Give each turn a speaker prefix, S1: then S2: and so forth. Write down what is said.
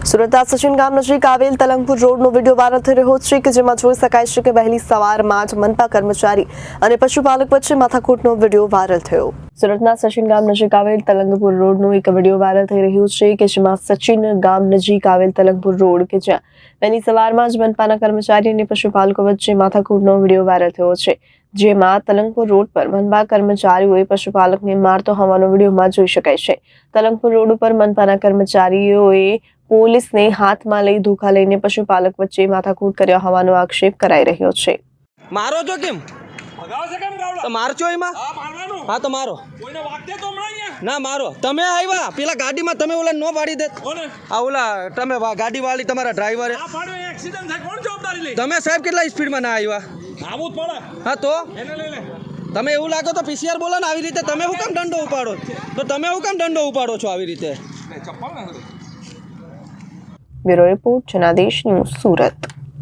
S1: સુરતના સચિન ગામ નજીક આવેલ તલંગપુર રોડનો વિડીયો વાયરલ થઈ રહ્યો છે કે જેમાં જોઈ શકાય છે કે વહેલી સવારમાં જ મનપા કર્મચારી અને પશુપાલક વચ્ચે માથાકૂટનો વિડીયો વાયરલ થયો। સુરતના સચિન ગામ નજીક આવેલ તલંગપુર રોડનો એક વિડીયો વાયરલ થઈ રહ્યો છે કે જેમાં સચિન ગામ નજીક આવેલ તલંગપુર રોડ કે જ્યાં વહેલી સવારમાં જ મનપાના કર્મચારી અને પશુપાલકો વચ્ચે માથાકૂટનો વિડીયો વાયરલ થયો છે, જેમાં તલંગપુર રોડ પર મનપા કર્મચારીઓએ પશુપાલકને મારતો હોવાનો વિડીયોમાં જોઈ શકાય છે। તલંગપુર રોડ ઉપર મનપાના કર્મચારીઓએ પોલીસને હાથમાં લઈ ધોકા લઈને પશુપાલક વચ્ચે માથાકૂટ કર્યા હોવાનો આક્ષેપ કરાઈ રહ્યો છે।
S2: મારો છો કેમ તો મારજો એમાં હા તો મારો ના મારો તમે આવ્યા પેલા ગાડીમાં તમે ઓલા નો પાડી દે આ ઓલા તમે ગાડી વાળી તમારા ડ્રાઈવરે તમે સાહેબ કેટલા સ્પીડમાં ના આવ્યા હા તો તમે એવું લાગો તો પીસીઆર બોલો ને આવી રીતે તમે હું કામ દંડો ઉપાડો તો તમે હું કામ દંડો ઉપાડો છો આવી રીતે।
S1: Bureau report Janadesh news Surat.